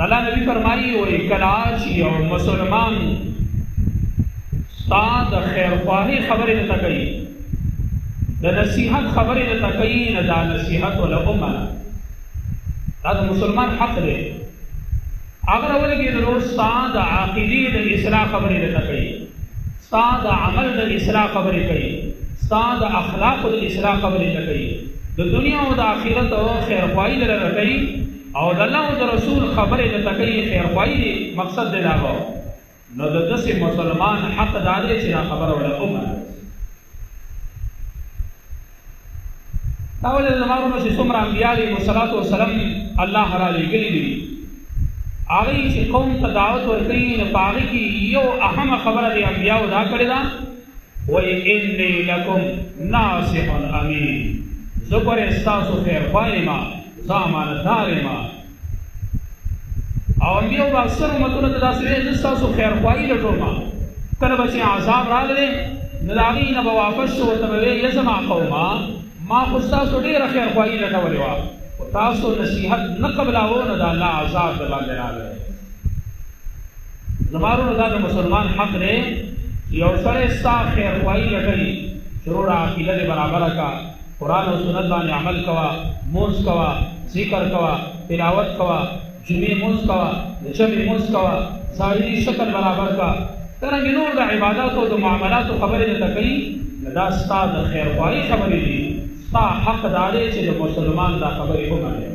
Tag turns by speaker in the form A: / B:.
A: اللہ نبی فرمائی وہی کلاچ یو مسلمان ستا د خیر خواهی خبرې نه کوي د نصیحت خبرې نه کوي نه دا نصیحت ولا امه دا د مسلمان حق دی اگر ولګي د ستا د عقیدې د اصلاح خبرې نه کوي ستا د عمل د اصلاح خبرې کوي ستا د اخلاق د اصلاح خبرې نه کوي د دنیا او د آخرت او خیر خواهی لره کوي او د الله او د رسول خبرې نه کوي خیر خواهی مقصد دی دا نو د داسې مسلمان حق دا دی چې دا خبره ولا امه دا ولې زموږ نو چې څومره انبیا علیهم الصلاۃ والسلام الله را لېږلي دي هغه چې قوم ته دعوت ورکوي نو په هغې کې یو اهمه خبره د انبیاو دا کړې ده وایي انی لکم ناصح امین زه ګورې ستاسو خیرخواه یم زه امانتدار یم او انبیاو به اکثر امتونو ته داسې ویل زه ستاسو خیرخواهي لټوم کله به چې عذاب راغلی نو د هغې نه به واپس شو ورته به ویل یا زما قومه ما خو ستاسو ډېره خیرخواهي لټولې وه خو تاسو نصیحت نه قبلاوه نو د الله عذاب د باندې راغلی زما وروڼو دا د مسلمان حق دی یو سړی ستا خیرخواهي لټوي چې وروڼه عقیده دې برابره کا قرآن او سنت باندې عمل کوه مونځ کوه ذکر کوه تلاوت کوه جمعې مونځ کوه د جمعې مونځ کوه ظاهري شکل برابر کا څرنګې نور د عباداتو او د معاملاتو خبرې درته کوي نو دا ستا د خیرخواهي خبرې دي ستا حق دا دی چې د مسلمان دا خبرې ومنې